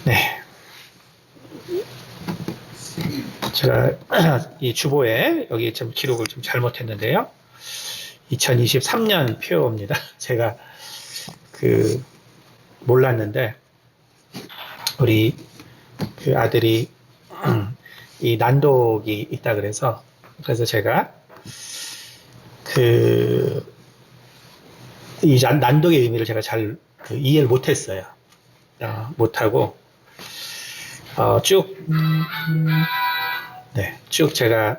네. 제가 이 주보에 여기 좀 기록을 좀 잘못했는데요. 2023년 표입니다. 제가 그 몰랐는데 우리 그 아들이 이 난독이 있다 그래서 제가 그 이 난독의 의미를 제가 잘 이해를 못했어요. 못하고 쭉 네, 쭉 제가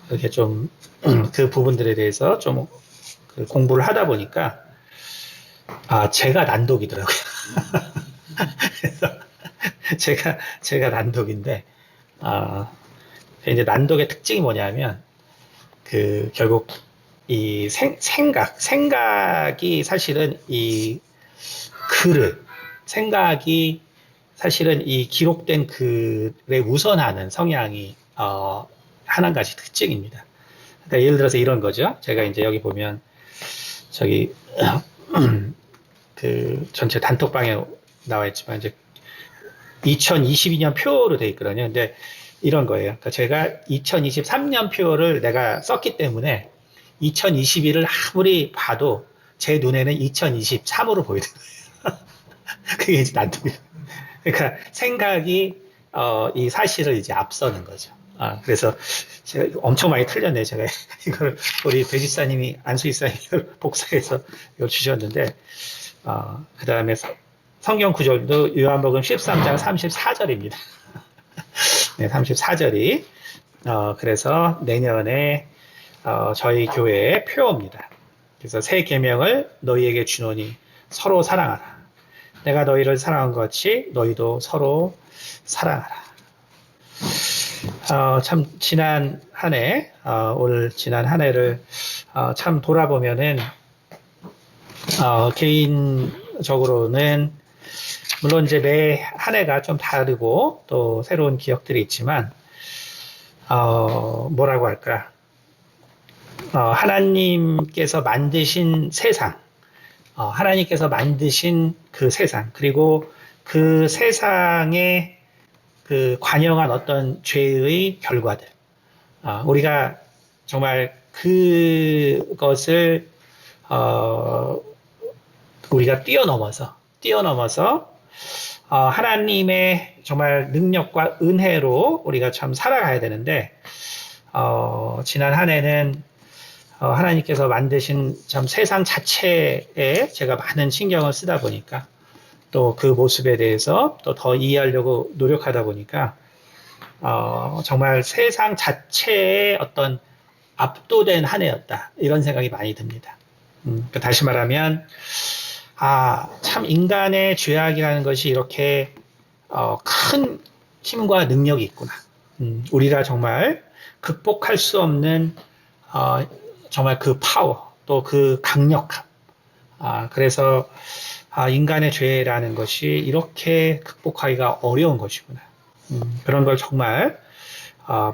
이렇게 좀 그 부분들에 대해서 좀 공부를 하다 보니까 제가 난독이더라고요. 그래서 제가 난독인데 이제 난독의 특징이 뭐냐면 그 결국 이 생각이 사실은 이 글을 생각이 사실은 이 기록된 글에 우선하는 성향이 한 가지 특징입니다. 그러니까 예를 들어서 이런 거죠. 제가 이제 여기 보면 저기 그 전체 단톡방에 나와 있지만 이제 2022년 표로 돼 있거든요. 근데 이런 거예요. 그러니까 제가 2023년 표를 내가 썼기 때문에 2022를 아무리 봐도 제 눈에는 2023으로 보이더라고요. 그게 이제 난독이에요. 그러니까 생각이 이 사실을 이제 앞서는 거죠. 그래서 제가 엄청 많이 틀렸네요. 제가 이걸 우리 배집사님이 안수이사님이 복사해서 이걸 주셨는데 그 다음에 성경 구절도 요한복음 13장 34절입니다. 네, 34절이 그래서 내년에 저희 교회의 표입니다. 그래서 새 계명을 너희에게 주노니 서로 사랑하라. 내가 너희를 사랑한 것 같이 너희도 서로 사랑하라. 참 지난 한 해, 올 지난 한 해를 참 돌아보면은 개인적으로는 물론 이제 매 한 해가 좀 다르고 또 새로운 기억들이 있지만 뭐라고 할까? 하나님께서 만드신 세상, 하나님께서 만드신 그 세상, 그리고 그 세상에 그 관영한 어떤 죄의 결과들, 우리가 정말 그것을 우리가 뛰어넘어서 하나님의 정말 능력과 은혜로 우리가 참 살아가야 되는데 지난 한 해는 하나님께서 만드신 참 세상 자체에 제가 많은 신경을 쓰다 보니까 또 그 모습에 대해서 또 더 이해하려고 노력하다 보니까 정말 세상 자체의 어떤 압도된 한 해였다 이런 생각이 많이 듭니다. 다시 말하면 참 인간의 죄악이라는 것이 이렇게 큰 힘과 능력이 있구나. 우리가 정말 극복할 수 없는 정말 그 파워 또 그 강력함. 그래서 인간의 죄라는 것이 이렇게 극복하기가 어려운 것이구나. 그런 걸 정말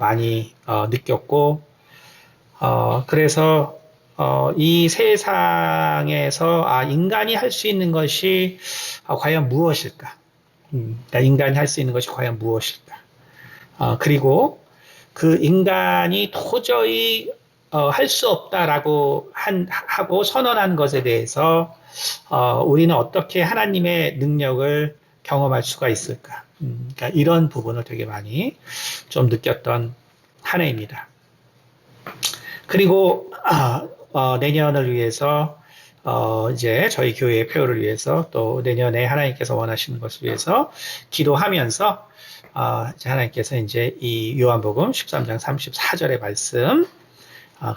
많이 느꼈고 그래서 이 세상에서 인간이 할 수 있는 것이 과연 무엇일까? 그러니까 인간이 할 수 있는 것이 과연 무엇일까? 그리고 그 인간이 도저히 할 수 없다라고 하고 선언한 것에 대해서 우리는 어떻게 하나님의 능력을 경험할 수가 있을까? 그러니까 이런 부분을 되게 많이 좀 느꼈던 한 해입니다. 그리고 내년을 위해서 이제 저희 교회의 표를 위해서 또 내년에 하나님께서 원하시는 것을 위해서 기도하면서 이제 하나님께서 이제 이 요한복음 13장 34절의 말씀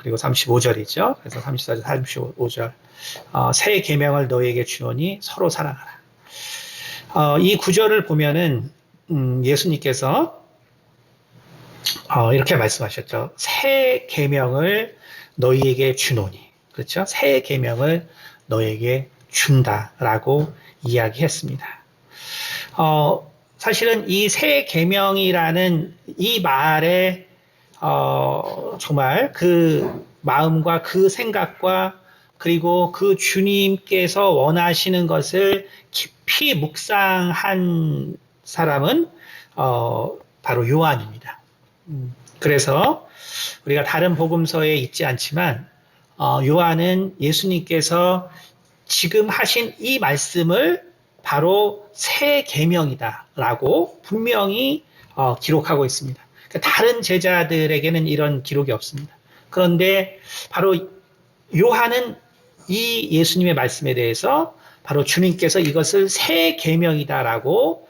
그리고 35절이죠. 그래서 34절, 35절 새 계명을 너희에게 주노니 서로 사랑하라. 이 구절을 보면은 예수님께서 이렇게 말씀하셨죠. 새 계명을 너희에게 주노니. 그렇죠? 새 계명을 너희에게 준다라고 이야기했습니다. 사실은 이 새 계명이라는 이 말에 정말 그 마음과 그 생각과 그리고 그 주님께서 원하시는 것을 깊이 묵상한 사람은 바로 요한입니다. 그래서 우리가 다른 복음서에 있지 않지만 요한은 예수님께서 지금 하신 이 말씀을 바로 새 계명이다라고 분명히 기록하고 있습니다. 그러니까 다른 제자들에게는 이런 기록이 없습니다. 그런데 바로 요한은 이 예수님의 말씀에 대해서 바로 주님께서 이것을 새 계명이다라고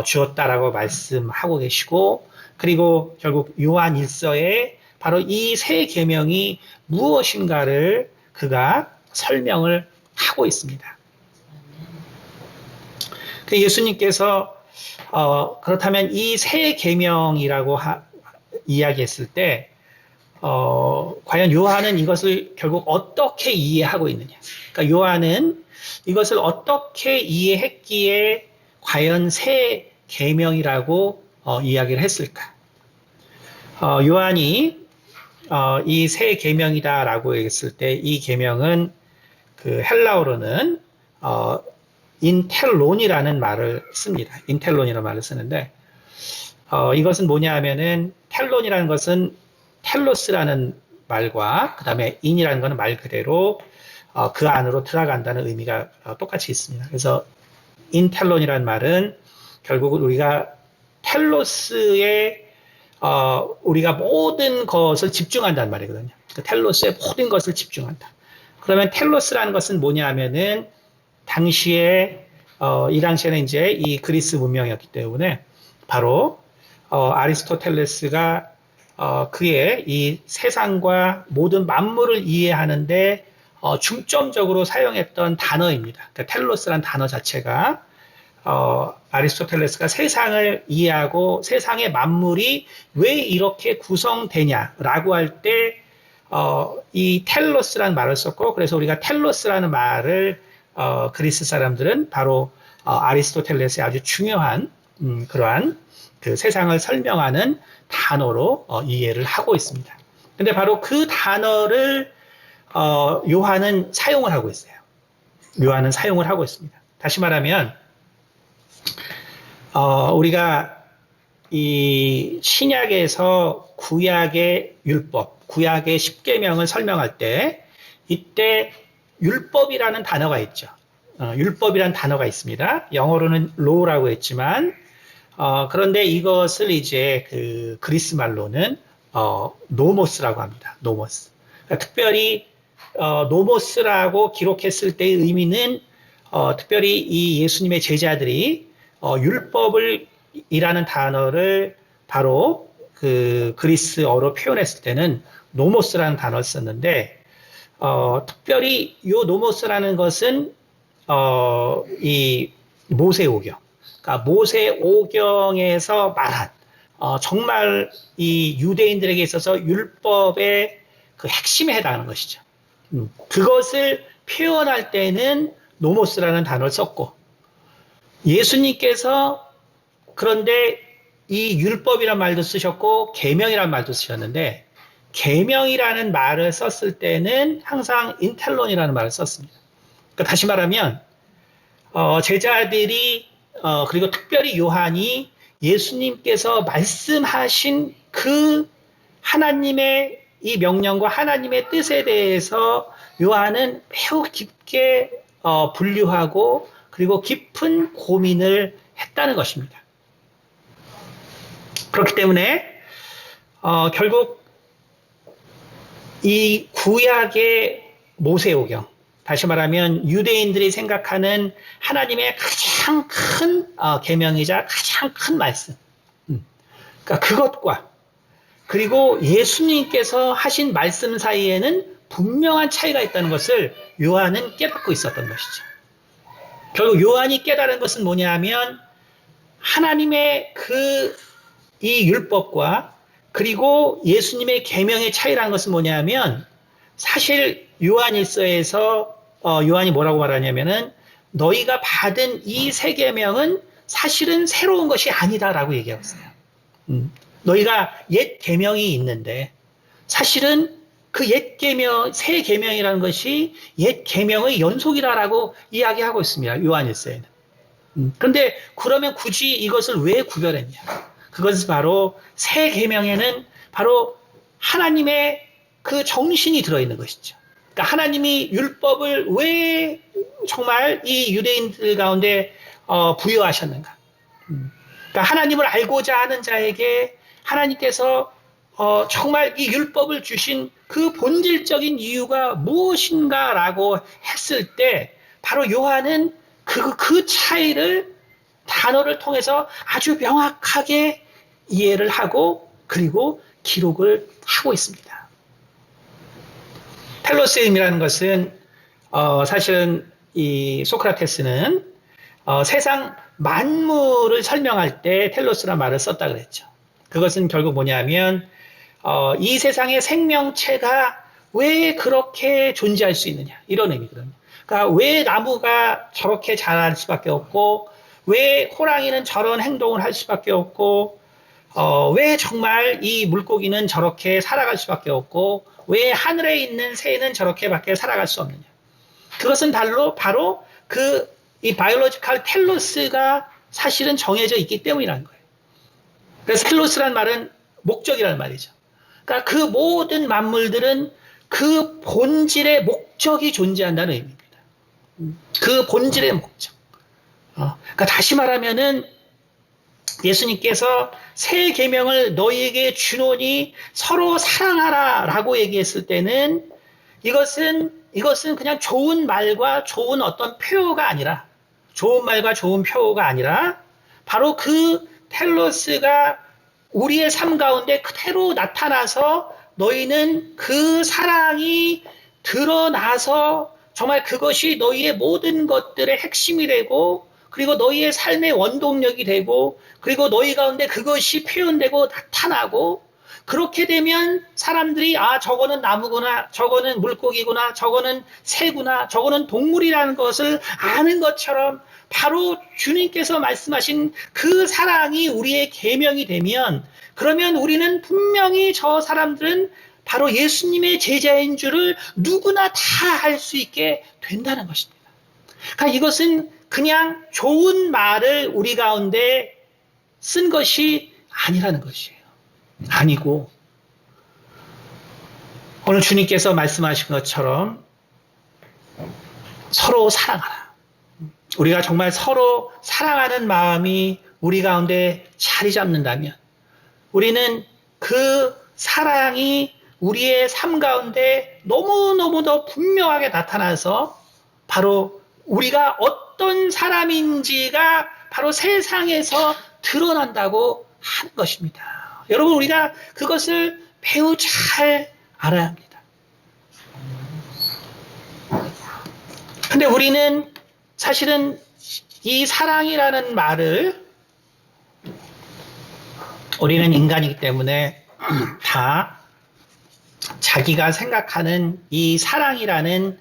주었다라고 말씀하고 계시고, 그리고 결국 요한 1서에 바로 이 새 계명이 무엇인가를 그가 설명을 하고 있습니다. 예수님께서 그렇다면 이 새 계명이라고 이야기했을 때 과연 요한은 이것을 결국 어떻게 이해하고 있느냐? 그러니까 요한은 이것을 어떻게 이해했기에 과연 새 계명이라고 이야기를 했을까? 요한이 이 새 계명이다라고 했을 때 이 계명은 그 헬라어로는 인텔론이라는 말을 씁니다. 인텔론이라는 말을 쓰는데 이것은 뭐냐 하면은 텔론이라는 것은 텔로스라는 말과 그 다음에 인이라는 것은 말 그대로 그 안으로 들어간다는 의미가 똑같이 있습니다. 그래서 인텔론이라는 말은 결국 우리가 텔로스에 우리가 모든 것을 집중한다는 말이거든요. 그 텔로스에 모든 것을 집중한다. 그러면 텔로스라는 것은 뭐냐 하면은 당시에 이 당시에는 이제 이 그리스 문명이었기 때문에 바로 아리스토텔레스가 그의 이 세상과 모든 만물을 이해하는데 중점적으로 사용했던 단어입니다. 그러니까 텔로스란 단어 자체가 아리스토텔레스가 세상을 이해하고 세상의 만물이 왜 이렇게 구성되냐라고 할 때 이 텔로스라는 말을 썼고, 그래서 우리가 텔로스라는 말을 그리스 사람들은 바로 아리스토텔레스의 아주 중요한 그러한 그 세상을 설명하는 단어로 이해를 하고 있습니다. 근데 바로 그 단어를 요한은 사용을 하고 있어요. 요한은 사용을 하고 있습니다. 다시 말하면 우리가 이 신약에서 구약의 율법, 구약의 십계명을 설명할 때 이때 율법이라는 단어가 있죠. 율법이라는 단어가 있습니다. 영어로는 law라고 했지만 그런데 이것을 이제 그 그리스 말로는 노모스라고 합니다. 노모스. 그러니까 특별히 노모스라고 기록했을 때의 의미는 특별히 이 예수님의 제자들이 율법을 이라는 단어를 바로 그 그리스어로 표현했을 때는 노모스라는 단어를 썼는데 특별히 이 노모스라는 것은 이 모세오경, 그러니까 모세오경에서 말한 정말 이 유대인들에게 있어서 율법의 그 핵심에 해당하는 것이죠. 그것을 표현할 때는 노모스라는 단어를 썼고, 예수님께서 그런데 이 율법이란 말도 쓰셨고 계명이란 말도 쓰셨는데, 계명이라는 말을 썼을 때는 항상 인텔론이라는 말을 썼습니다. 그러니까 다시 말하면 제자들이 그리고 특별히 요한이 예수님께서 말씀하신 그 하나님의 이 명령과 하나님의 뜻에 대해서 요한은 매우 깊게 분류하고 그리고 깊은 고민을 했다는 것입니다. 그렇기 때문에 결국 이 구약의 모세오경, 다시 말하면 유대인들이 생각하는 하나님의 가장 큰 계명이자 가장 큰 말씀, 그러니까 그것과 그리고 예수님께서 하신 말씀 사이에는 분명한 차이가 있다는 것을 요한은 깨닫고 있었던 것이죠. 결국 요한이 깨달은 것은 뭐냐 하면 하나님의 이 율법과 그리고 예수님의 계명의 차이라는 것은 뭐냐 하면 사실 요한일서에서 요한이 뭐라고 말하냐면은 너희가 받은 이 새 계명은 사실은 새로운 것이 아니다라고 얘기하고 있어요. 너희가 옛 계명이 있는데 사실은 그 옛 계명, 새 계명이라는 것이 옛 계명의 연속이라고 이야기하고 있습니다. 요한일서에는. 그런데 그러면 굳이 이것을 왜 구별했냐? 그것은 바로 새 계명에는 바로 하나님의 그 정신이 들어있는 것이죠. 그러니까 하나님이 율법을 왜 정말 이 유대인들 가운데 부여하셨는가? 그러니까 하나님을 알고자 하는 자에게 하나님께서 정말 이 율법을 주신 그 본질적인 이유가 무엇인가라고 했을 때 바로 요한은 그 차이를 단어를 통해서 아주 명확하게 이해를 하고 그리고 기록을 하고 있습니다. 텔로스임이라는 것은 사실은 이 소크라테스는 세상 만물을 설명할 때 텔로스란 말을 썼다 그랬죠. 그것은 결국 뭐냐면 이 세상의 생명체가 왜 그렇게 존재할 수 있느냐 이런 의미거든요. 그러니까 왜 나무가 저렇게 자랄 수밖에 없고 왜 호랑이는 저런 행동을 할 수밖에 없고 왜 정말 이 물고기는 저렇게 살아갈 수밖에 없고 왜 하늘에 있는 새는 저렇게밖에 살아갈 수 없느냐. 그것은 바로 이 바이올로지컬 텔로스가 사실은 정해져 있기 때문이라는 거예요. 그래서 텔로스란 말은 목적이라는 말이죠. 그러니까 그 모든 만물들은 그 본질의 목적이 존재한다는 의미입니다. 그 본질의 목적. 그러니까 다시 말하면은 예수님께서 새 계명을 너희에게 주노니 서로 사랑하라라고 얘기했을 때는 이것은 그냥 좋은 말과 좋은 어떤 표어가 아니라 좋은 말과 좋은 표어가 아니라 바로 그 텔로스가 우리의 삶 가운데 그대로 나타나서 너희는 그 사랑이 드러나서 정말 그것이 너희의 모든 것들의 핵심이 되고 그리고 너희의 삶의 원동력이 되고 그리고 너희 가운데 그것이 표현되고 나타나고 그렇게 되면 사람들이 저거는 나무구나 저거는 물고기구나 저거는 새구나 저거는 동물이라는 것을 아는 것처럼 바로 주님께서 말씀하신 그 사랑이 우리의 계명이 되면 그러면 우리는 분명히 저 사람들은 바로 예수님의 제자인 줄을 누구나 다 알 수 있게 된다는 것입니다. 그러니까 이것은 그냥 좋은 말을 우리 가운데 쓴 것이 아니라는 것이에요. 아니고 오늘 주님께서 말씀하신 것처럼 서로 사랑하라. 우리가 정말 서로 사랑하는 마음이 우리 가운데 자리 잡는다면 우리는 그 사랑이 우리의 삶 가운데 너무너무 더 분명하게 나타나서 바로 우리가 어떤 사람인지가 바로 세상에서 드러난다고 하는 것입니다. 여러분 우리가 그것을 매우 잘 알아야 합니다. 근데 우리는 사실은 이 사랑이라는 말을 우리는 인간이기 때문에 다 자기가 생각하는 이 사랑이라는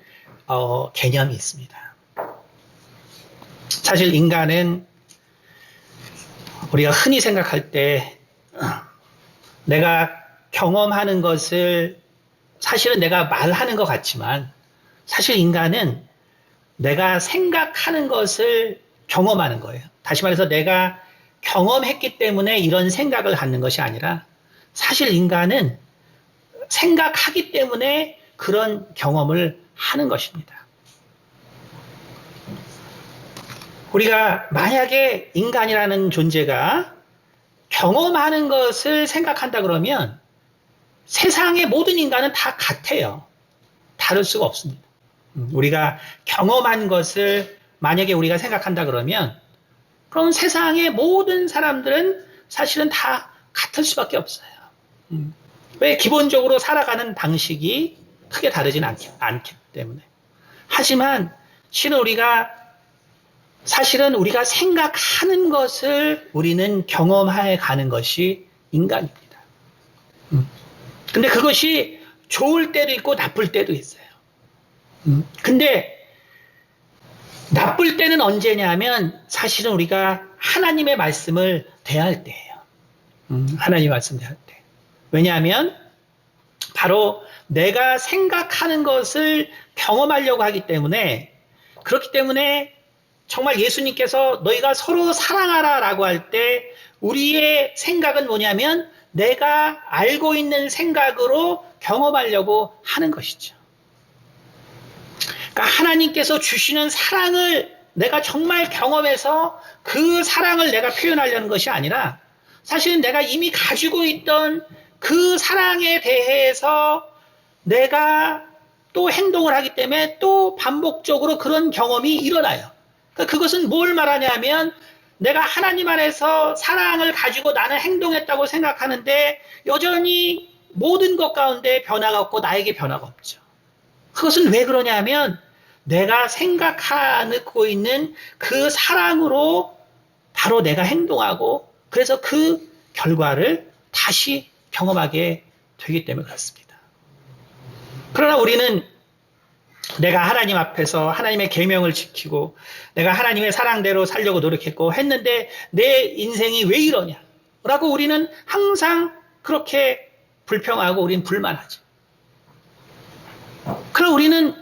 개념이 있습니다. 사실 인간은 우리가 흔히 생각할 때 내가 경험하는 것을 사실은 내가 말하는 것 같지만 사실 인간은 내가 생각하는 것을 경험하는 거예요. 다시 말해서 내가 경험했기 때문에 이런 생각을 갖는 것이 아니라 사실 인간은 생각하기 때문에 그런 경험을 하는 것입니다. 우리가 만약에 인간이라는 존재가 경험하는 것을 생각한다 그러면 세상의 모든 인간은 다 같아요. 다를 수가 없습니다. 우리가 경험한 것을 만약에 우리가 생각한다 그러면 그럼 세상의 모든 사람들은 사실은 다 같을 수밖에 없어요. 왜? 기본적으로 살아가는 방식이 크게 다르진 않기 때문에. 하지만 사실은 우리가 생각하는 것을 우리는 경험해 가는 것이 인간입니다. 근데 그것이 좋을 때도 있고 나쁠 때도 있어요. 근데 나쁠 때는 언제냐면 사실은 우리가 하나님의 말씀을 대할 때예요. 하나님의 말씀 대할 때. 왜냐하면 바로 내가 생각하는 것을 경험하려고 하기 때문에, 그렇기 때문에 정말 예수님께서 너희가 서로 사랑하라 라고 할 때 우리의 생각은 뭐냐면 내가 알고 있는 생각으로 경험하려고 하는 것이죠. 그러니까 하나님께서 주시는 사랑을 내가 정말 경험해서 그 사랑을 내가 표현하려는 것이 아니라 사실은 내가 이미 가지고 있던 그 사랑에 대해서 내가 또 행동을 하기 때문에 또 반복적으로 그런 경험이 일어나요. 그러니까 그것은 뭘 말하냐면 내가 하나님 안에서 사랑을 가지고 나는 행동했다고 생각하는데 여전히 모든 것 가운데 변화가 없고 나에게 변화가 없죠. 그것은 왜 그러냐면 내가 생각하고 있는 그 사랑으로 바로 내가 행동하고 그래서 그 결과를 다시 경험하게 되기 때문에 그렇습니다. 그러나 우리는 내가 하나님 앞에서 하나님의 계명을 지키고 내가 하나님의 사랑대로 살려고 노력했고 했는데 내 인생이 왜 이러냐 라고 우리는 항상 그렇게 불평하고 우리는 불만하죠. 그럼 우리는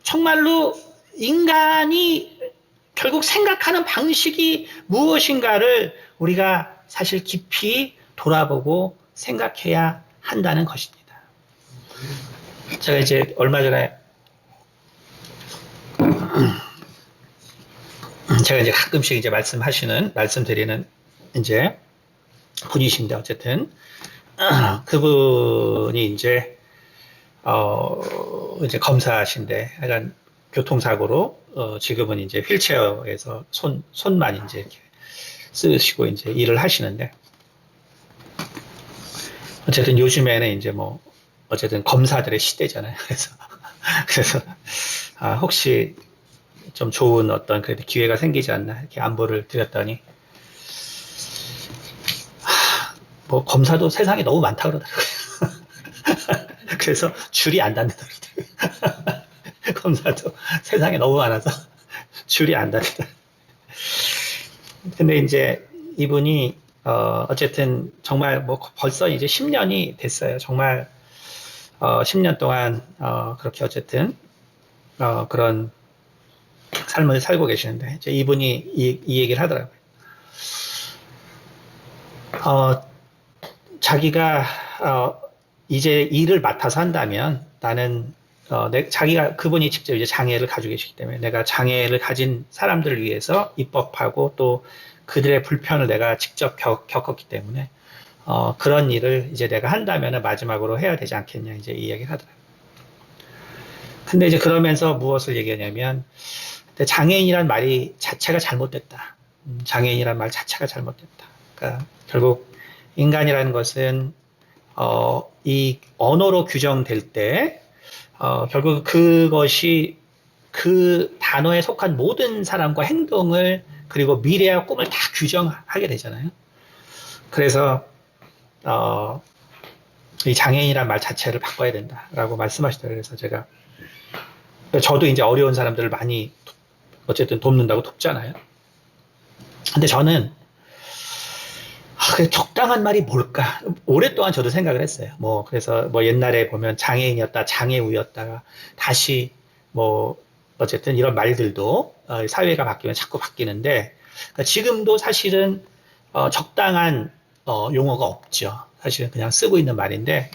정말로 인간이 결국 생각하는 방식이 무엇인가를 우리가 사실 깊이 돌아보고 생각해야 한다는 것입니다. 제가 이제 얼마 전에 제가 이제 가끔씩 이제 말씀드리는 이제 분이신데 어쨌든 그분이 이제 이제 검사하신데 약간 교통사고로 지금은 이제 휠체어에서 손만 이제 이렇게 쓰시고 이제 일을 하시는데 어쨌든 요즘에는 이제 뭐 어쨌든 검사들의 시대잖아요. 그래서 혹시 좀 좋은 어떤 그래도 기회가 생기지 않나 이렇게 안부를 드렸더니 뭐 검사도 세상에 너무 많다 그러더라고요. 그래서 줄이 안 닿는다 그러더라고요. 검사도 세상에 너무 많아서 줄이 안 닿는다. 근데 이제 이분이 어쨌든 정말 뭐 벌써 이제 10년이 됐어요. 정말 10년 동안 그렇게 어쨌든 그런 삶을 살고 계시는데 이제 이분이 이 얘기를 하더라고요. 자기가 이제 일을 맡아서 한다면 나는 자기가 그분이 직접 이제 장애를 가지고 계시기 때문에 내가 장애를 가진 사람들을 위해서 입법하고 또 그들의 불편을 내가 직접 겪었기 때문에 그런 일을 이제 내가 한다면 마지막으로 해야 되지 않겠냐 이제 이 얘기를 하더라고요. 근데 이제 그러면서 무엇을 얘기하냐면 장애인이란 말이 자체가 잘못됐다. 장애인이란 말 자체가 잘못됐다. 그러니까 결국 인간이라는 것은 이 언어로 규정될 때 결국 그것이 그 단어에 속한 모든 사람과 행동을 그리고 미래와 꿈을 다 규정하게 되잖아요. 그래서 이 장애인이란 말 자체를 바꿔야 된다라고 말씀하시더라고요. 그래서 저도 이제 어려운 사람들을 많이 어쨌든 돕는다고 돕잖아요. 근데 저는 적당한 말이 뭘까? 오랫동안 저도 생각을 했어요. 그래서 옛날에 보면 장애인이었다, 장애우였다가 다시 어쨌든 이런 말들도 사회가 바뀌면 자꾸 바뀌는데, 그러니까 지금도 사실은 적당한 용어가 없죠. 사실은 그냥 쓰고 있는 말인데,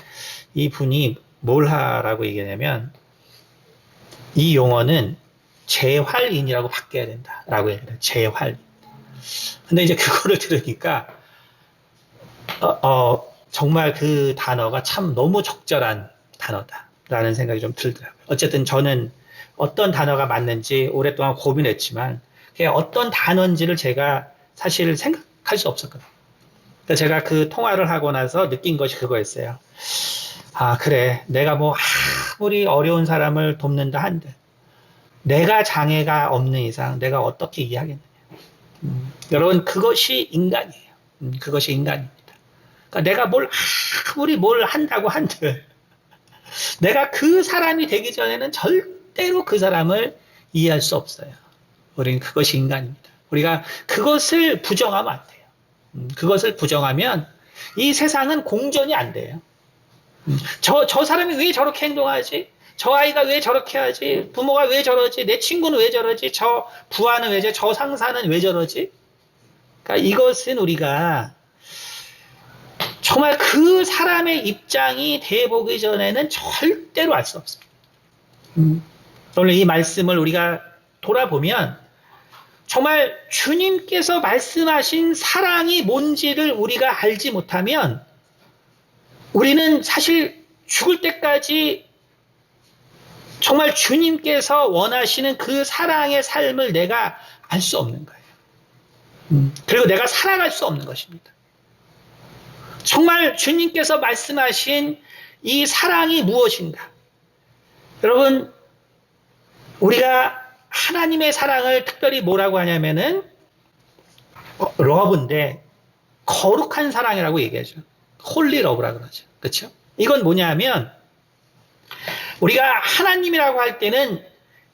이 분이 뭘 하라고 얘기하냐면, 이 용어는 재활인이라고 바뀌어야 된다라고 얘기해요. 재활인. 근데 이제 그거를 들으니까 정말 그 단어가 참 너무 적절한 단어다라는 생각이 좀 들더라고요. 어쨌든 저는 어떤 단어가 맞는지 오랫동안 고민했지만 어떤 단어인지를 제가 사실 생각할 수 없었거든요. 그러니까 제가 그 통화를 하고 나서 느낀 것이 그거였어요. 그래. 내가 아무리 어려운 사람을 돕는다 한들 내가 장애가 없는 이상 내가 어떻게 이해하겠느냐. 여러분 그것이 인간이에요. 그것이 인간입니다. 그러니까 내가 아무리 뭘 한다고 한들 내가 그 사람이 되기 전에는 절대로 그 사람을 이해할 수 없어요. 우리는 그것이 인간입니다. 우리가 그것을 부정하면 안 돼요. 그것을 부정하면 이 세상은 공존이 안 돼요. 저 사람이 왜 저렇게 행동하지? 저 아이가 왜 저렇게 하지? 부모가 왜 저러지? 내 친구는 왜 저러지? 저 부하는 왜 저러지? 저 상사는 왜 저러지? 그러니까 이것은 우리가 정말 그 사람의 입장이 돼보기 전에는 절대로 알 수 없습니다. 오늘 이 말씀을 우리가 돌아보면 정말 주님께서 말씀하신 사랑이 뭔지를 우리가 알지 못하면 우리는 사실 죽을 때까지 정말 주님께서 원하시는 그 사랑의 삶을 내가 알 수 없는 거예요. 그리고 내가 살아갈 수 없는 것입니다. 정말 주님께서 말씀하신 이 사랑이 무엇인가? 여러분, 우리가 하나님의 사랑을 특별히 뭐라고 하냐면은 러브인데 거룩한 사랑이라고 얘기하죠. 홀리 러브라고 그러죠. 그렇죠? 이건 뭐냐면 우리가 하나님이라고 할 때는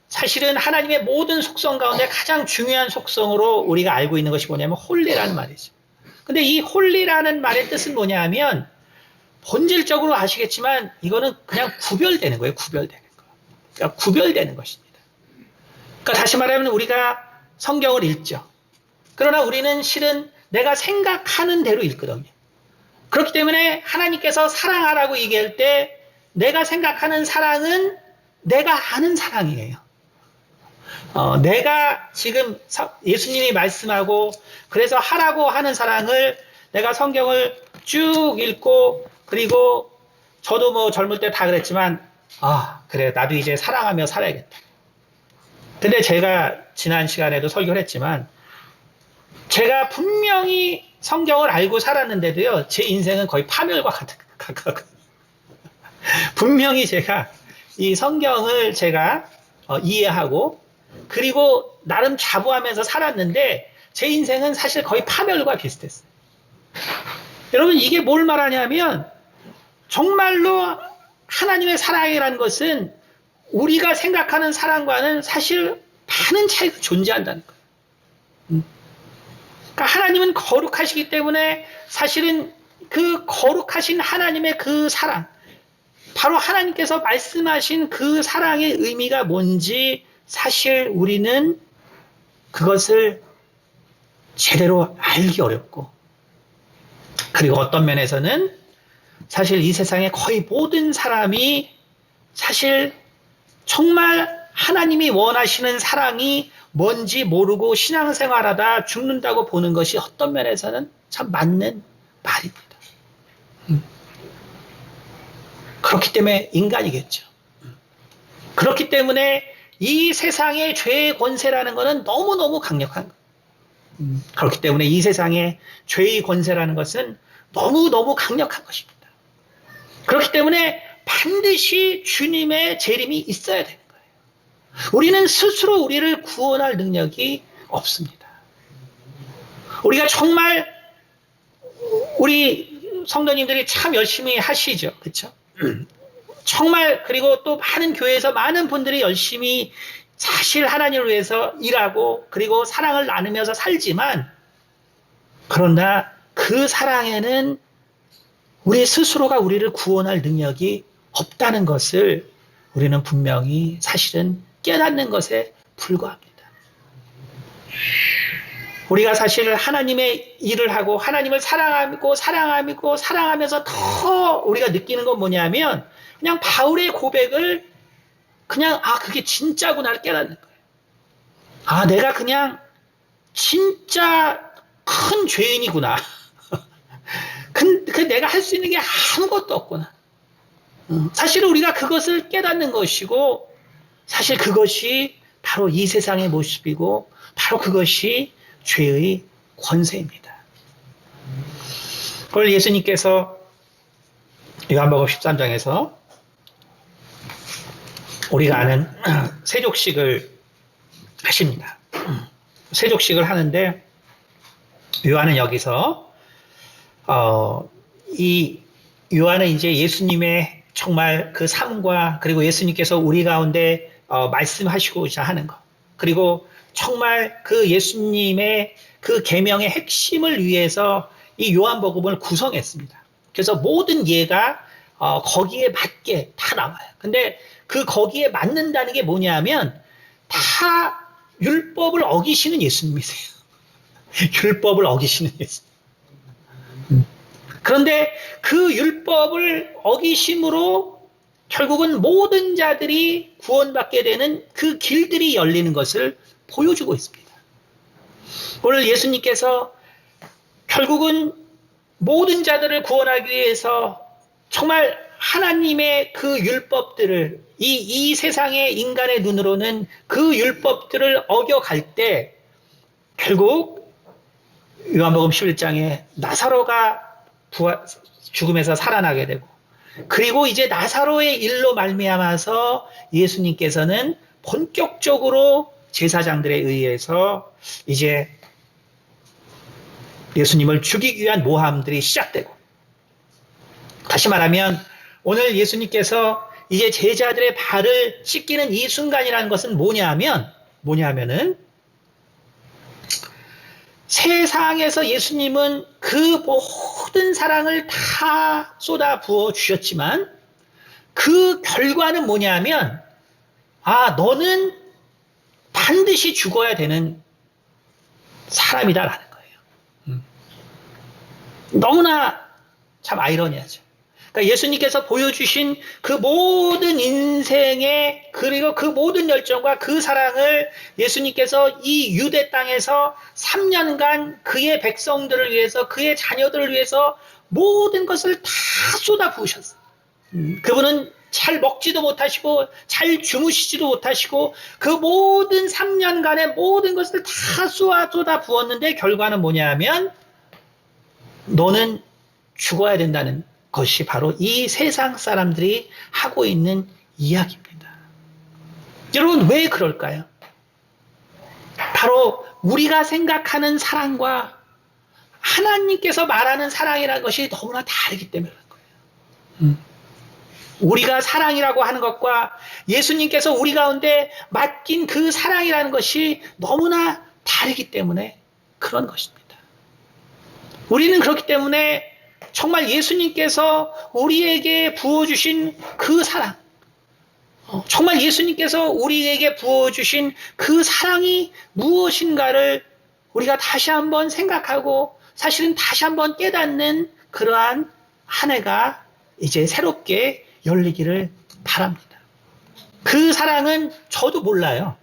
사실은 하나님의 모든 속성 가운데 가장 중요한 속성으로 우리가 알고 있는 것이 뭐냐면 홀리라는 말이죠. 근데 이 홀리라는 말의 뜻은 뭐냐면 본질적으로 아시겠지만 이거는 그냥 구별되는 거예요. 구별되는 거. 그러니까 구별되는 것입니다. 그러니까 다시 말하면 우리가 성경을 읽죠. 그러나 우리는 실은 내가 생각하는 대로 읽거든요. 그렇기 때문에 하나님께서 사랑하라고 얘기할 때 내가 생각하는 사랑은 내가 아는 사랑이에요. 내가 지금 예수님이 말씀하고 그래서 하라고 하는 사랑을 내가 성경을 쭉 읽고 그리고 저도 뭐 젊을 때 다 그랬지만 그래 나도 이제 사랑하며 살아야겠다. 근데 제가 지난 시간에도 설교를 했지만 제가 분명히 성경을 알고 살았는데도요 제 인생은 거의 파멸과 가까워요. 분명히 제가 이 성경을 제가 이해하고 그리고 나름 자부하면서 살았는데 제 인생은 사실 거의 파멸과 비슷했어요. 여러분 이게 뭘 말하냐면 정말로 하나님의 사랑이라는 것은 우리가 생각하는 사랑과는 사실 많은 차이가 존재한다는 거예요. 그러니까 하나님은 거룩하시기 때문에 사실은 그 거룩하신 하나님의 그 사랑 바로 하나님께서 말씀하신 그 사랑의 의미가 뭔지 사실 우리는 그것을 제대로 알기 어렵고 그리고 어떤 면에서는 사실 이 세상의 거의 모든 사람이 사실 정말 하나님이 원하시는 사랑이 뭔지 모르고 신앙생활하다 죽는다고 보는 것이 어떤 면에서는 참 맞는 말입니다. 그렇기 때문에 인간이겠죠. 그렇기 때문에 이 세상의 죄의 권세라는 것은 너무너무 강력한 거예요. 그렇기 때문에 이 세상의 죄의 권세라는 것은 너무너무 강력한 것입니다. 그렇기 때문에 반드시 주님의 재림이 있어야 되는 거예요. 우리는 스스로 우리를 구원할 능력이 없습니다. 우리가 정말 우리 성도님들이 참 열심히 하시죠. 그렇죠? 정말 그리고 또 많은 교회에서 많은 분들이 열심히 사실 하나님을 위해서 일하고 그리고 사랑을 나누면서 살지만 그러나 그 사랑에는 우리 스스로가 우리를 구원할 능력이 없다는 것을 우리는 분명히 사실은 깨닫는 것에 불과합니다. 우리가 사실 하나님의 일을 하고 하나님을 사랑하면서 더 우리가 느끼는 건 뭐냐면 그냥 바울의 고백을 그냥 그게 진짜구나를 깨닫는 거예요. 내가 그냥 진짜 큰 죄인이구나. 내가 할 수 있는 게 아무것도 없구나. 사실 우리가 그것을 깨닫는 것이고 사실 그것이 바로 이 세상의 모습이고 바로 그것이 죄의 권세입니다. 그걸 예수님께서 요한복음 13장에서 우리가 아는 세족식을 하십니다. 세족식을 하는데 요한은 여기서 이 요한은 이제 예수님의 정말 그 삶과 그리고 예수님께서 우리 가운데 말씀하시고자 하는 것 그리고 정말 그 예수님의 그 계명의 핵심을 위해서 이 요한복음을 구성했습니다. 그래서 모든 예가 거기에 맞게 다 나와요. 근데 그 거기에 맞는다는 게 뭐냐면 다 율법을 어기시는 예수님이세요. 율법을 어기시는 예수님. 그런데 그 율법을 어기심으로 결국은 모든 자들이 구원받게 되는 그 길들이 열리는 것을 보여주고 있습니다. 오늘 예수님께서 결국은 모든 자들을 구원하기 위해서 정말 하나님의 그 율법들을 이 세상의 인간의 눈으로는 그 율법들을 어겨갈 때 결국 요한복음 11장에 나사로가 죽음에서 살아나게 되고 그리고 이제 나사로의 일로 말미암아서 예수님께서는 본격적으로 제사장들에 의해서 이제 예수님을 죽이기 위한 모함들이 시작되고 다시 말하면 오늘 예수님께서 이제 제자들의 발을 씻기는 이 순간이라는 것은 뭐냐면은 세상에서 예수님은 그 모든 사랑을 다 쏟아 부어 주셨지만 그 결과는 뭐냐면 너는 반드시 죽어야 되는 사람이다라는 거예요. 너무나 참 아이러니하죠. 그러니까 예수님께서 보여주신 그 모든 인생의 그리고 그 모든 열정과 그 사랑을 예수님께서 이 유대 땅에서 3년간 그의 백성들을 위해서 그의 자녀들을 위해서 모든 것을 다 쏟아 부으셨어요. 그분은 잘 먹지도 못하시고 잘 주무시지도 못하시고 그 모든 3년간의 모든 것을 다 쏟아 부었는데 결과는 뭐냐 하면 너는 죽어야 된다는 것이 바로 이 세상 사람들이 하고 있는 이야기입니다. 여러분 왜 그럴까요? 바로 우리가 생각하는 사랑과 하나님께서 말하는 사랑이라는 것이 너무나 다르기 때문에 그런 거예요. 우리가 사랑이라고 하는 것과 예수님께서 우리 가운데 맡긴 그 사랑이라는 것이 너무나 다르기 때문에 그런 것입니다. 우리는 그렇기 때문에 정말 예수님께서 우리에게 부어주신 그 사랑, 정말 예수님께서 우리에게 부어주신 그 사랑이 무엇인가를 우리가 다시 한번 생각하고 사실은 다시 한번 깨닫는 그러한 한 해가 이제 새롭게 열리기를 바랍니다. 그 사랑은 저도 몰라요.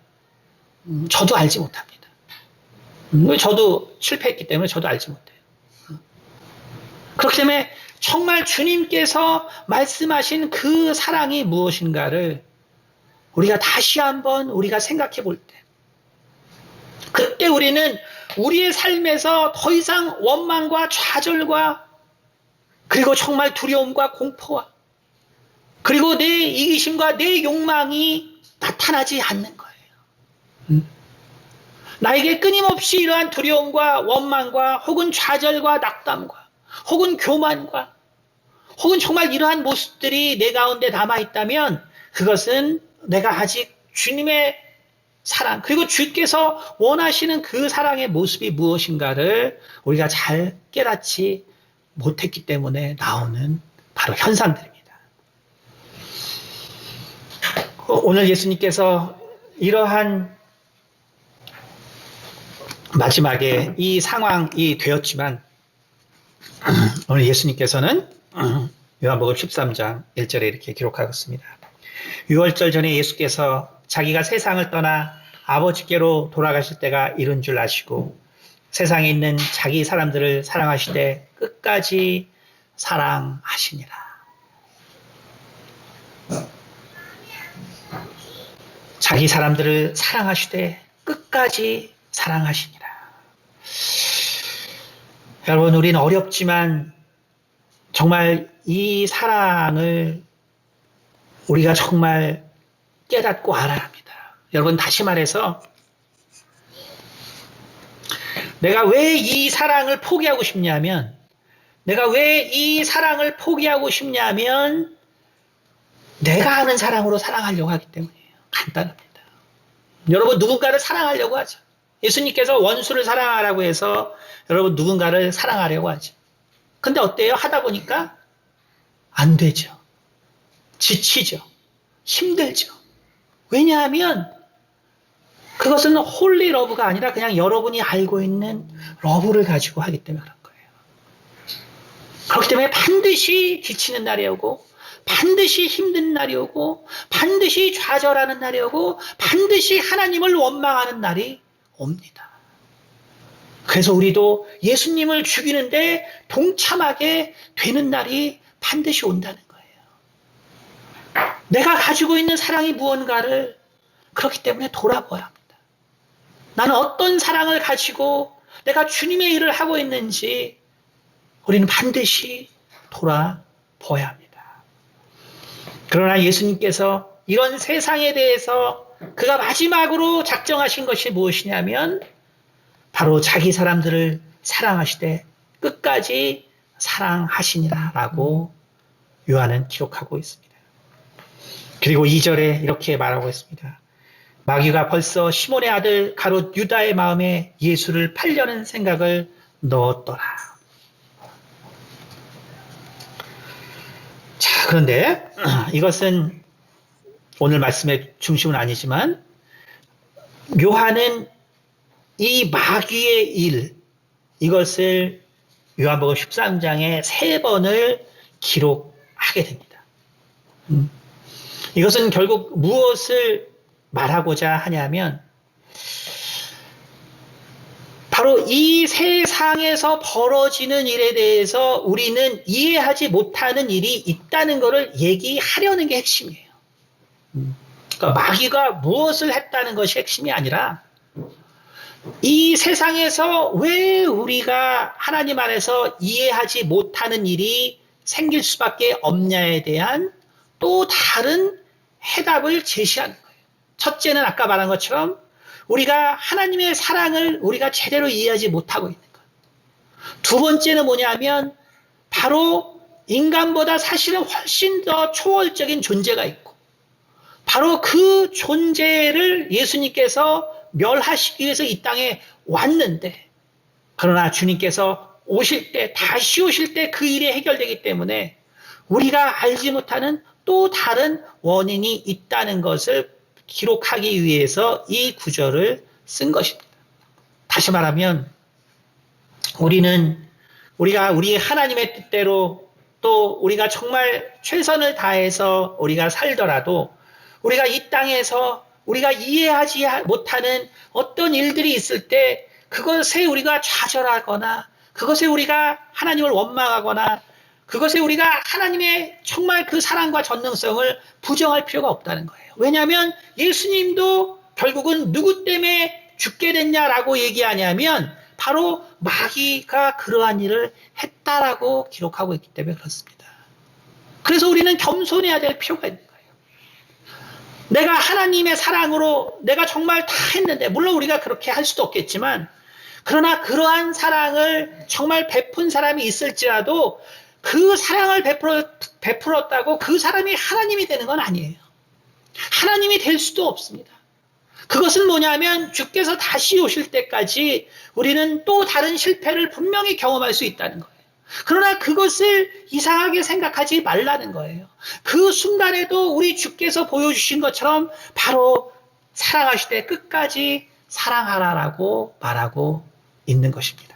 저도 알지 못합니다. 저도 실패했기 때문에 저도 알지 못해요. 그렇기 때문에 정말 주님께서 말씀하신 그 사랑이 무엇인가를 우리가 다시 한번 우리가 생각해 볼 때, 그때 우리는 우리의 삶에서 더 이상 원망과 좌절과 그리고 정말 두려움과 공포와 그리고 내 이기심과 내 욕망이 나타나지 않는 거예요. 나에게 끊임없이 이러한 두려움과 원망과 혹은 좌절과 낙담과 혹은 교만과 혹은 정말 이러한 모습들이 내 가운데 남아있다면 그것은 내가 아직 주님의 사랑 그리고 주께서 원하시는 그 사랑의 모습이 무엇인가를 우리가 잘 깨닫지 못했기 때문에 나오는 바로 현상들입니다. 오늘 예수님께서 이러한 마지막에 이 상황이 되었지만 오늘 예수님께서는 요한복음 13장 1절에 이렇게 기록하고 있습니다. 6월절 전에 예수께서 자기가 세상을 떠나 아버지께로 돌아가실 때가 이른 줄 아시고 세상에 있는 자기 사람들을 사랑하시되 끝까지 사랑하시니라. 자기 사람들을 사랑하시되 끝까지 사랑하시니라. 여러분, 우리는 어렵지만 정말 이 사랑을 우리가 정말 깨닫고 알아야 합니다. 여러분, 다시 말해서 내가 왜 이 사랑을 포기하고 싶냐면 내가 왜 이 사랑을 포기하고 싶냐면 내가 하는 사랑으로 사랑하려고 하기 때문이에요. 간단합니다. 여러분, 누군가를 사랑하려고 하죠. 예수님께서 원수를 사랑하라고 해서 여러분 누군가를 사랑하려고 하죠. 근데 어때요? 하다 보니까 안 되죠. 지치죠. 힘들죠. 왜냐하면 그것은 홀리 러브가 아니라 그냥 여러분이 알고 있는 러브를 가지고 하기 때문에 그런 거예요. 그렇기 때문에 반드시 지치는 날이 오고, 반드시 힘든 날이 오고, 반드시 좌절하는 날이 오고, 반드시 하나님을 원망하는 날이 옵니다. 그래서 우리도 예수님을 죽이는데 동참하게 되는 날이 반드시 온다는 거예요. 내가 가지고 있는 사랑이 무언가를 그렇기 때문에 돌아보아야 합니다. 나는 어떤 사랑을 가지고 내가 주님의 일을 하고 있는지 우리는 반드시 돌아보아야 합니다. 그러나 예수님께서 이런 세상에 대해서 그가 마지막으로 작정하신 것이 무엇이냐면 바로 자기 사람들을 사랑하시되 끝까지 사랑하시니라라고 요한은 기록하고 있습니다. 그리고 2절에 이렇게 말하고 있습니다. 마귀가 벌써 시몬의 아들 가롯 유다의 마음에 예수를 팔려는 생각을 넣었더라. 자, 그런데 이것은 오늘 말씀의 중심은 아니지만 요한은 이 마귀의 일, 이것을 요한복음 13장에 3번을 기록하게 됩니다. 이것은 결국 무엇을 말하고자 하냐면 바로 이 세상에서 벌어지는 일에 대해서 우리는 이해하지 못하는 일이 있다는 것을 얘기하려는 게 핵심이에요. 그러니까 마귀가 무엇을 했다는 것이 핵심이 아니라 이 세상에서 왜 우리가 하나님 안에서 이해하지 못하는 일이 생길 수밖에 없냐에 대한 또 다른 해답을 제시하는 거예요. 첫째는 아까 말한 것처럼 우리가 하나님의 사랑을 우리가 제대로 이해하지 못하고 있는 것. 두 번째는 뭐냐면 바로 인간보다 사실은 훨씬 더 초월적인 존재가 있고 바로 그 존재를 예수님께서 멸하시기 위해서 이 땅에 왔는데 그러나 주님께서 오실 때 다시 오실 때 그 일이 해결되기 때문에 우리가 알지 못하는 또 다른 원인이 있다는 것을 기록하기 위해서 이 구절을 쓴 것입니다. 다시 말하면 우리가 우리 하나님의 뜻대로 또 우리가 정말 최선을 다해서 우리가 살더라도 우리가 이 땅에서 우리가 이해하지 못하는 어떤 일들이 있을 때 그것에 우리가 좌절하거나 그것에 우리가 하나님을 원망하거나 그것에 우리가 하나님의 정말 그 사랑과 전능성을 부정할 필요가 없다는 거예요. 왜냐하면 예수님도 결국은 누구 때문에 죽게 됐냐라고 얘기하냐면 바로 마귀가 그러한 일을 했다라고 기록하고 있기 때문에 그렇습니다. 그래서 우리는 겸손해야 될 필요가 있는 거예요. 내가 하나님의 사랑으로 내가 정말 다 했는데 물론 우리가 그렇게 할 수도 없겠지만 그러나 그러한 사랑을 정말 베푼 사람이 있을지라도 그 사랑을 베풀었다고 그 사람이 하나님이 되는 건 아니에요. 하나님이 될 수도 없습니다. 그것은 뭐냐면 주께서 다시 오실 때까지 우리는 또 다른 실패를 분명히 경험할 수 있다는 거예요. 그러나 그것을 이상하게 생각하지 말라는 거예요. 그 순간에도 우리 주께서 보여주신 것처럼 바로 사랑하실 때 끝까지 사랑하라라고 말하고 있는 것입니다.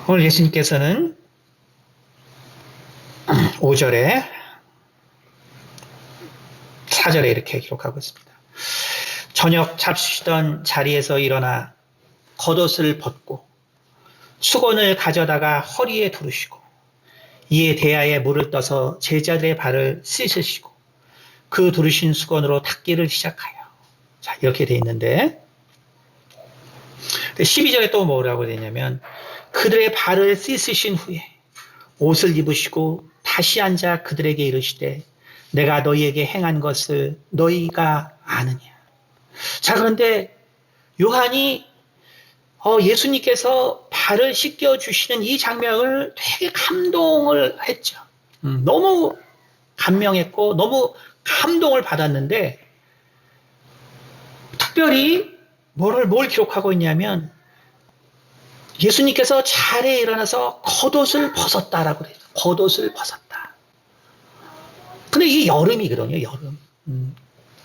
오늘 예수님께서는 5절에 4절에 이렇게 기록하고 있습니다. 저녁 잡수시던 자리에서 일어나 겉옷을 벗고 수건을 가져다가 허리에 두르시고 이에 대야에 물을 떠서 제자들의 발을 씻으시고 그 두르신 수건으로 닦기를 시작하여 자 이렇게 돼 있는데 12절에 또 뭐라고 되냐면 그들의 발을 씻으신 후에 옷을 입으시고 다시 앉아 그들에게 이르시되 내가 너희에게 행한 것을 너희가 아느냐. 자 그런데 요한이 예수님께서 발을 씻겨주시는 이 장면을 되게 감동을 했죠. 너무 감명했고 너무 감동을 받았는데 특별히 뭘 기록하고 있냐면 예수님께서 자리에 일어나서 겉옷을 벗었다라고 그래요. 겉옷을 벗었다. 근데 이게 여름이거든요, 여름.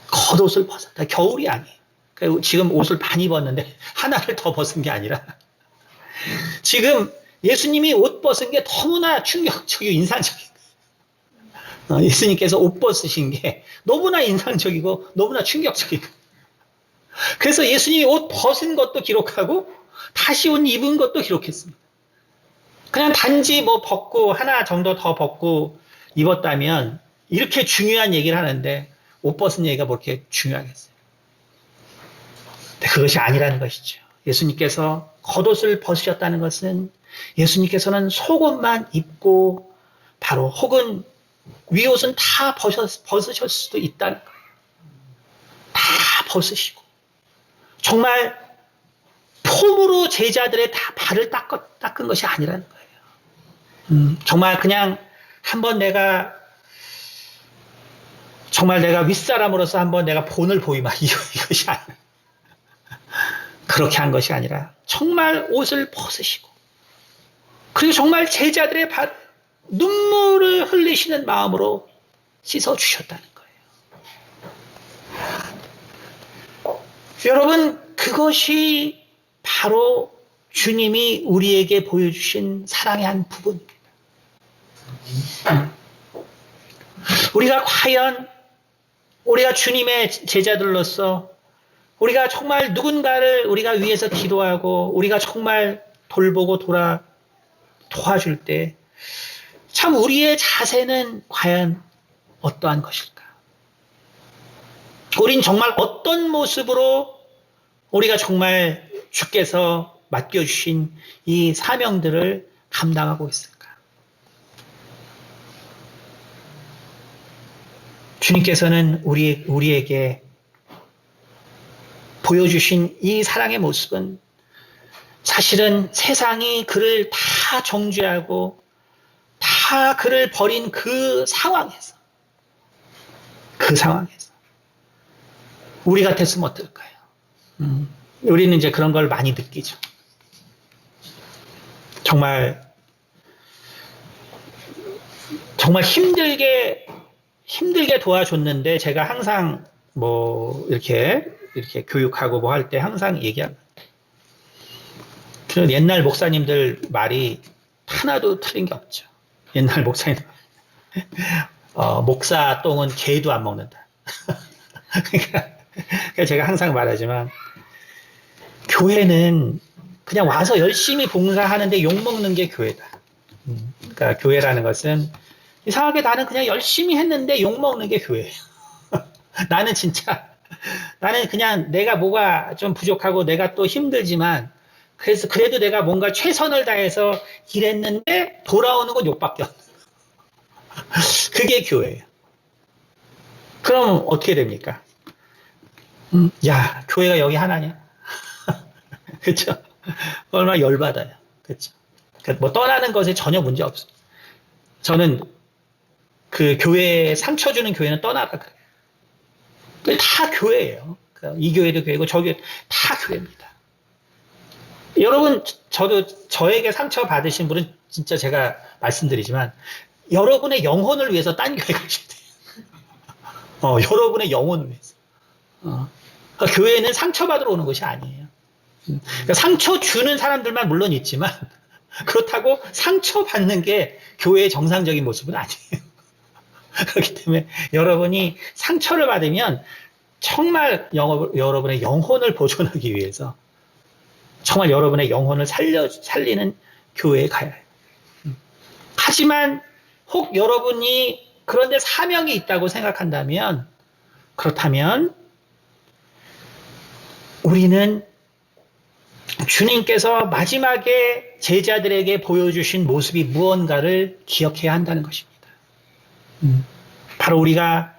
겉옷을 벗었다. 겨울이 아니에요. 그러니까 지금 옷을 많이 입었는데 하나를 더 벗은 게 아니라 지금 예수님이 옷 벗은 게 너무나 충격적이고 인상적이고 예수님께서 옷 벗으신 게 너무나 인상적이고 너무나 충격적이고 그래서 예수님이 옷 벗은 것도 기록하고 다시 옷 입은 것도 기록했습니다. 그냥 단지 뭐 벗고 하나 정도 더 벗고 입었다면 이렇게 중요한 얘기를 하는데 옷 벗은 얘기가 뭐 이렇게 중요하겠어요. 근데 그것이 아니라는 것이죠. 예수님께서 겉옷을 벗으셨다는 것은 예수님께서는 속옷만 입고 바로 혹은 위옷은 다 벗으실 수도 있다는 거예요. 다 벗으시고 정말 폼으로 제자들의 다 발을 닦은 것이 아니라는 거예요. 정말 그냥 한번 정말 내가 윗사람으로서 한번 내가 본을 보이마 이것이 아니라 그렇게 한 것이 아니라 정말 옷을 벗으시고 그리고 정말 제자들의 발 눈물을 흘리시는 마음으로 씻어주셨다는 거예요. 여러분 그것이 바로 주님이 우리에게 보여주신 사랑의 한 부분입니다. 우리가 과연 우리가 주님의 제자들로서 우리가 정말 누군가를 우리가 위해서 기도하고 우리가 정말 돌보고 도와줄 때 참 우리의 자세는 과연 어떠한 것일까? 우린 정말 어떤 모습으로 우리가 정말 주께서 맡겨주신 이 사명들을 감당하고 있을까? 주님께서는 우리에게 보여주신 이 사랑의 모습은 사실은 세상이 그를 다 정죄하고 다 그를 버린 그 상황에서 우리 같았으면 어떨까요? 우리는 이제 그런 걸 많이 느끼죠. 정말 힘들게 도와줬는데 제가 항상 뭐 이렇게 교육하고 뭐 할 때 항상 얘기합니다. 그 옛날 목사님들 말이 하나도 틀린 게 없죠. 옛날 목사님들 목사 똥은 개도 안 먹는다. 그러니까 제가 항상 말하지만 교회는 그냥 와서 열심히 봉사하는데 욕먹는 게 교회다. 그러니까 교회라는 것은 이상하게 나는 그냥 열심히 했는데 욕먹는 게 교회예요. 나는 그냥 내가 뭐가 좀 부족하고 내가 또 힘들지만 그래도 내가 뭔가 최선을 다해서 일했는데 돌아오는 건 욕밖에 없는 그게 교회예요. 그럼 어떻게 됩니까? 야, 교회가 여기 하나냐? 그렇죠? 얼마나 열받아요. 그렇죠? 뭐 떠나는 것에 전혀 문제 없어요. 저는 그 교회에 상처 주는 교회는 떠나라 그래요. 다 교회예요. 이 교회도 교회고 저기 다 교회입니다. 여러분, 저에게 상처 받으신 분은 진짜 제가 말씀드리지만 여러분의 영혼을 위해서 딴 교회 가셔야 돼요. 여러분의 영혼을 위해서. 그러니까 교회는 상처받으러 오는 것이 아니에요. 그러니까 상처 주는 사람들만 물론 있지만 그렇다고 상처받는 게 교회의 정상적인 모습은 아니에요. 그렇기 때문에 여러분이 상처를 받으면 정말 여러분의 영혼을 보존하기 위해서 정말 여러분의 영혼을 살리는 교회에 가야 해요. 하지만 혹 여러분이 그런데 사명이 있다고 생각한다면 그렇다면 우리는 주님께서 마지막에 제자들에게 보여주신 모습이 무언가를 기억해야 한다는 것입니다. 바로 우리가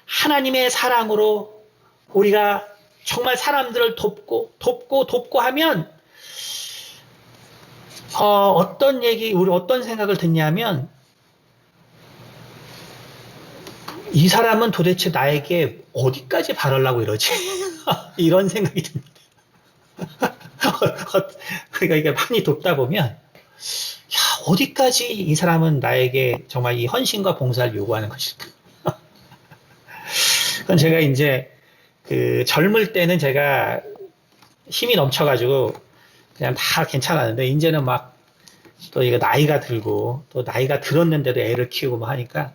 하나님의 사랑으로 우리가 정말 사람들을 돕고 하면 우리 어떤 생각을 듣냐면 이 사람은 도대체 나에게 어디까지 바라려고 이러지? 이런 생각이 듭니다. 그러니까 이게 많이 돕다 보면 야, 어디까지 이 사람은 나에게 정말 이 헌신과 봉사를 요구하는 것일까? 그건 제가 이제 그 젊을 때는 제가 힘이 넘쳐가지고 그냥 다 괜찮았는데 이제는 막 또 이거 나이가 들고 또 나이가 들었는데도 애를 키우고 뭐 하니까 야,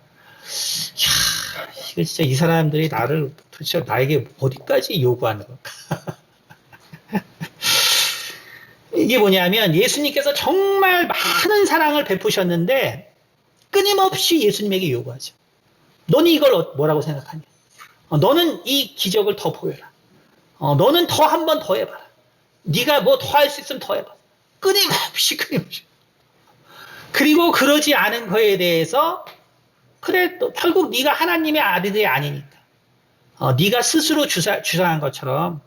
이거 진짜 이 사람들이 나를 도대체 나에게 어디까지 요구하는 걸까? 이게 뭐냐면 예수님께서 정말 많은 사랑을 베푸셨는데 끊임없이 예수님에게 요구하죠. 너는 이걸 뭐라고 생각하냐? 너는 이 기적을 더 보여라. 너는 더 한 번 더 해봐라. 네가 뭐 더 할 수 있으면 더 해봐. 끊임없이. 그리고 그러지 않은 거에 대해서 그래 또 결국 네가 하나님의 아들이 아니니까. 네가 스스로 주장한 것처럼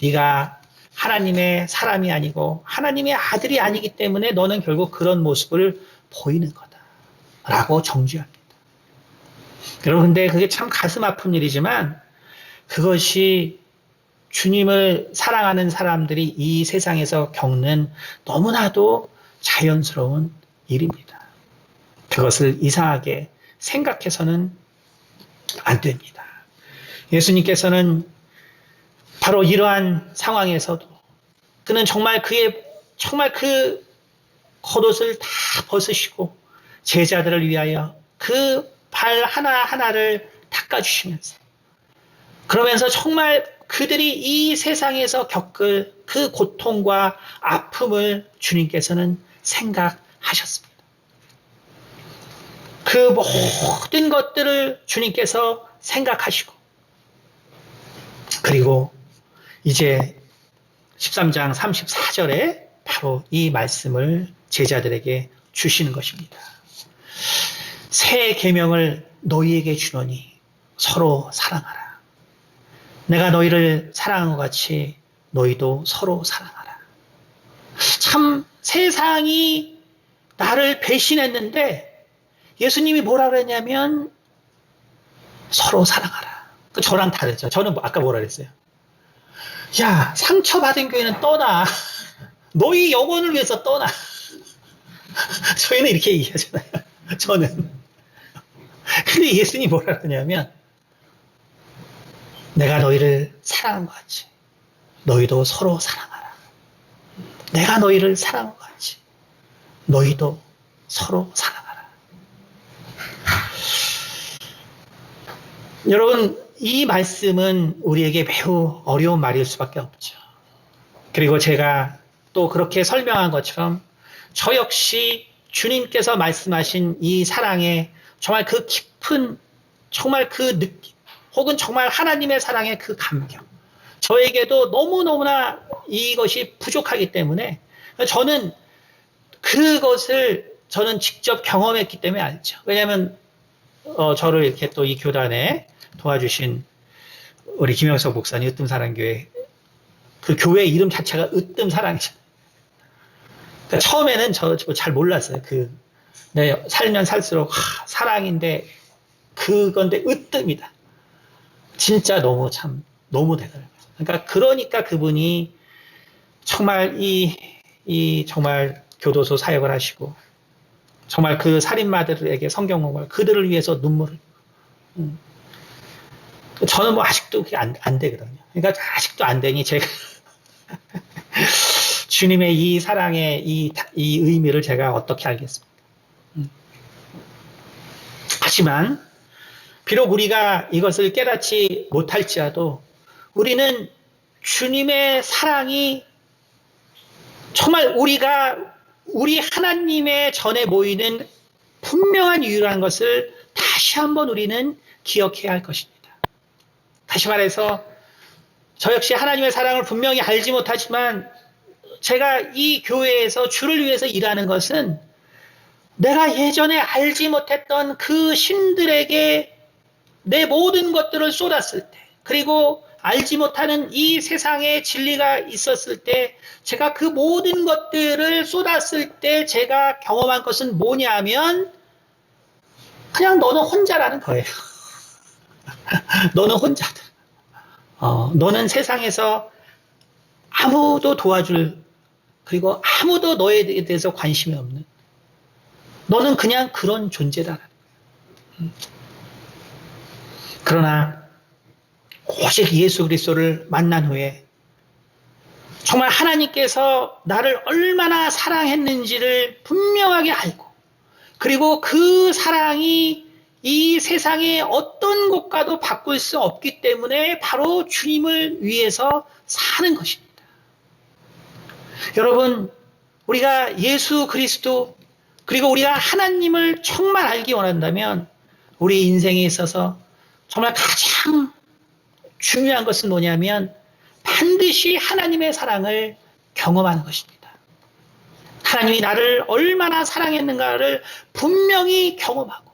네가 하나님의 사람이 아니고 하나님의 아들이 아니기 때문에 너는 결국 그런 모습을 보이는 거다. 라고 정죄합니다. 여러분 근데 그게 참 가슴 아픈 일이지만 그것이 주님을 사랑하는 사람들이 이 세상에서 겪는 너무나도 자연스러운 일입니다. 그것을 이상하게 생각해서는 안 됩니다. 예수님께서는 바로 이러한 상황에서도 그는 정말 그 겉옷을 다 벗으시고 제자들을 위하여 그 발 하나하나를 닦아주시면서 그러면서 정말 그들이 이 세상에서 겪을 그 고통과 아픔을 주님께서는 생각하셨습니다. 그 모든 것들을 주님께서 생각하시고 그리고 이제 13장 34절에 바로 이 말씀을 제자들에게 주시는 것입니다. 새 계명을 너희에게 주노니 서로 사랑하라. 내가 너희를 사랑한 것 같이 너희도 서로 사랑하라. 참 세상이 나를 배신했는데 예수님이 뭐라 그랬냐면 서로 사랑하라. 저랑 다르죠. 저는 아까 뭐라 그랬어요? 야, 상처받은 교회는 떠나. 너희 영혼을 위해서 떠나. 저희는 이렇게 얘기하잖아요. 저는. 근데 예수님이 뭐라 그러냐면 내가 너희를 사랑한 것 같이 너희도 서로 사랑하라. 내가 너희를 사랑한 것 같이 너희도 서로 사랑하라. 여러분, 이 말씀은 우리에게 매우 어려운 말일 수밖에 없죠. 그리고 제가 또 그렇게 설명한 것처럼 저 역시 주님께서 말씀하신 이 사랑의 정말 그 깊은 정말 그 느낌 혹은 정말 하나님의 사랑의 그 감격 저에게도 너무너무나 이것이 부족하기 때문에 저는 그것을 저는 직접 경험했기 때문에 알죠. 왜냐하면 저를 이렇게 또 이 교단에 도와주신 우리 김영석 목사님 으뜸사랑교회 그 교회 이름 자체가 으뜸사랑이잖아요. 그러니까 처음에는 저 잘 몰랐어요. 네, 살면 살수록 사랑인데 그건데 으뜸이다. 진짜 너무 대단해요. 그러니까 그분이 정말 정말 교도소 사역을 하시고 정말 그 살인마들에게 성경 공부를 그들을 위해서 눈물을 저는 뭐 아직도 그게 안 되거든요. 그러니까 아직도 안 되니 제가 주님의 이 사랑의 이 의미를 제가 어떻게 알겠습니까? 하지만 비록 우리가 이것을 깨닫지 못할지라도 우리는 주님의 사랑이 정말 우리 하나님의 전에 모이는 분명한 이유라는 것을 다시 한번 우리는 기억해야 할 것입니다. 다시 말해서 저 역시 하나님의 사랑을 분명히 알지 못하지만 제가 이 교회에서 주를 위해서 일하는 것은 내가 예전에 알지 못했던 그 신들에게 내 모든 것들을 쏟았을 때 그리고 알지 못하는 이 세상에 진리가 있었을 때 제가 그 모든 것들을 쏟았을 때 제가 경험한 것은 뭐냐면 그냥 너는 혼자라는 거예요. 너는 혼자다. 너는 세상에서 아무도 도와줄 그리고 아무도 너에 대해서 관심이 없는 너는 그냥 그런 존재다. 그러나 오직 예수 그리스도를 만난 후에 정말 하나님께서 나를 얼마나 사랑했는지를 분명하게 알고, 그리고 그 사랑이 이 세상의 어떤 것과도 바꿀 수 없기 때문에 바로 주님을 위해서 사는 것입니다. 여러분, 우리가 예수 그리스도, 그리고 우리가 하나님을 정말 알기 원한다면 우리 인생에 있어서 정말 가장 중요한 것은 뭐냐면 반드시 하나님의 사랑을 경험하는 것입니다. 하나님이 나를 얼마나 사랑했는가를 분명히 경험하고,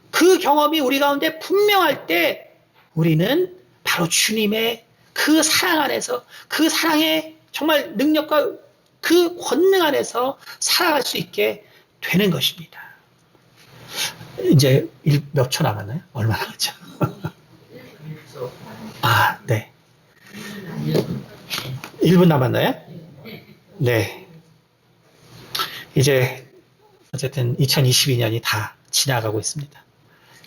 그 경험이 우리 가운데 분명할 때 우리는 바로 주님의 그 사랑 안에서, 그 사랑의 정말 능력과 그 권능 안에서 살아갈 수 있게 되는 것입니다. 이제 몇 초 남았나요? 얼마 남았죠? 아, 네. 1분 남았나요? 네. 이제 어쨌든 2022년이 다 지나가고 있습니다.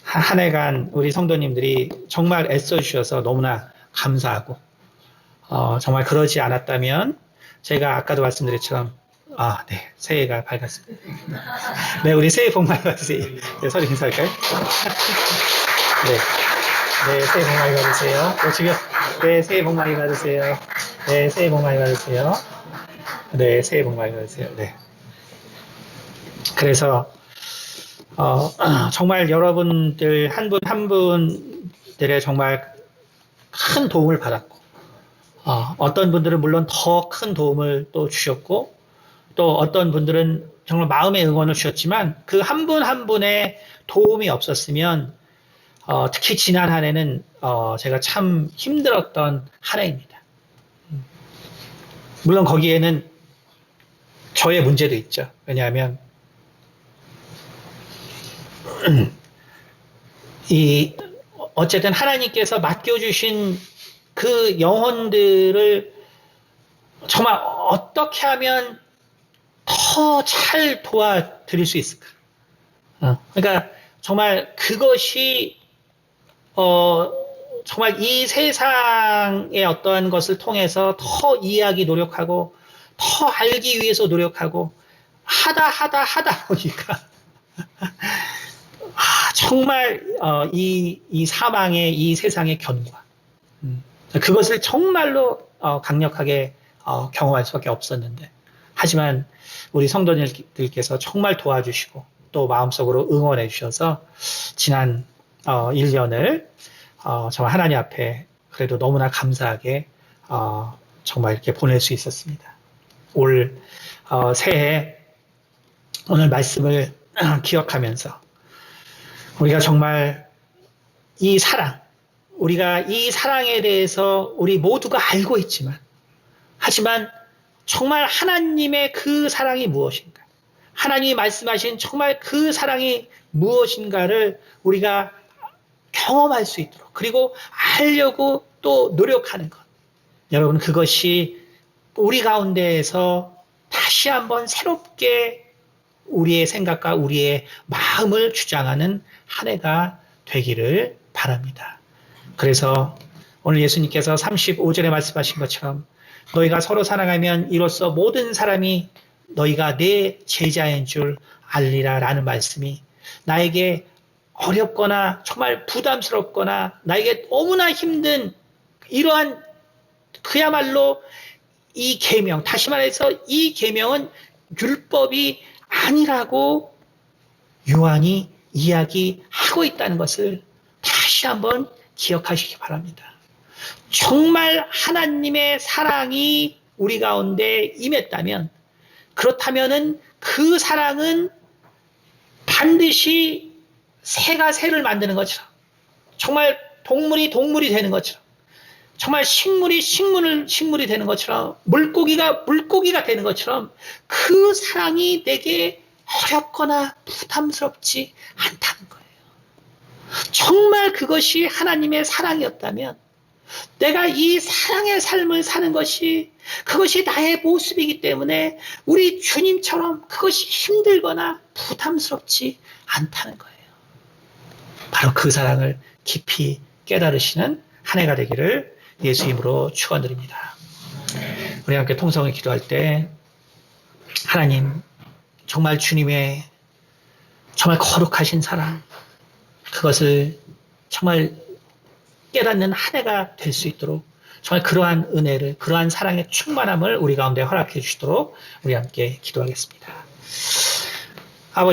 한 해간 우리 성도님들이 정말 애써주셔서 너무나 감사하고, 정말 그러지 않았다면 제가 아까도 말씀드렸처럼 네, 새해가 밝았습니다. 네, 우리 새해 복 많이 받으세요. 네, 서로 인사할까요? 네, 네, 새해 복 많이 받으세요. 지금 네, 새해 복 많이 받으세요. 네, 새해 복 많이 받으세요. 네, 새해 복 많이 받으세요. 네. 그래서 정말 여러분들 한 분 한 분들의 정말 큰 도움을 받았고, 어떤 분들은 물론 더 큰 도움을 또 주셨고, 또 어떤 분들은 정말 마음의 응원을 주셨지만 그 한 분 한 분의 도움이 없었으면 특히 지난 한 해는 제가 참 힘들었던 한 해입니다. 물론 거기에는 저의 문제도 있죠. 왜냐하면 어쨌든 하나님께서 맡겨주신 그 영혼들을 정말 어떻게 하면 더 잘 도와드릴 수 있을까? 그러니까 정말 그것이 정말 이 세상의 어떠한 것을 통해서 더 이해하기 노력하고 더 알기 위해서 노력하고 하다 보니까 정말 이 사망의 이 세상의 견과, 그것을 정말로 강력하게 경험할 수밖에 없었는데, 하지만 우리 성도님들께서 정말 도와주시고 또 마음속으로 응원해 주셔서 지난 1년을 정말 하나님 앞에 그래도 너무나 감사하게 정말 이렇게 보낼 수 있었습니다. 올 새해 오늘 말씀을 기억하면서 우리가 정말 이 사랑, 우리가 이 사랑에 대해서 우리 모두가 알고 있지만, 하지만 정말 하나님의 그 사랑이 무엇인가, 하나님이 말씀하신 정말 그 사랑이 무엇인가를 우리가 경험할 수 있도록, 그리고 알려고 또 노력하는 것, 여러분, 그것이 우리 가운데에서 다시 한번 새롭게 우리의 생각과 우리의 마음을 주장하는 한 해가 되기를 바랍니다. 그래서 오늘 예수님께서 35절에 말씀하신 것처럼 너희가 서로 사랑하면 이로써 모든 사람이 너희가 내 제자인 줄 알리라 라는 말씀이 나에게 어렵거나 정말 부담스럽거나 나에게 너무나 힘든 이러한 그야말로 이 계명, 다시 말해서 이 계명은 율법이 아니라고 요한이 이야기하고 있다는 것을 다시 한번 기억하시기 바랍니다. 정말 하나님의 사랑이 우리 가운데 임했다면, 그렇다면은 그 사랑은 반드시 새가 새를 만드는 것처럼, 정말 동물이 동물이 되는 것처럼, 정말 식물이 식물이 되는 것처럼, 물고기가 물고기가 되는 것처럼 그 사랑이 내게 어렵거나 부담스럽지 않다는 거예요. 정말 그것이 하나님의 사랑이었다면 내가 이 사랑의 삶을 사는 것이 그것이 나의 모습이기 때문에 우리 주님처럼 그것이 힘들거나 부담스럽지 않다는 거예요. 바로 그 사랑을 깊이 깨달으시는 한 해가 되기를 예수 이름으로 축원드립니다. 우리 함께 통성을 기도할 때 하나님 정말 주님의 정말 거룩하신 사랑 그것을 정말 깨닫는 한 해가 될 수 있도록 정말 그러한 은혜를 그러한 사랑의 충만함을 우리 가운데 허락해 주시도록 우리 함께 기도하겠습니다.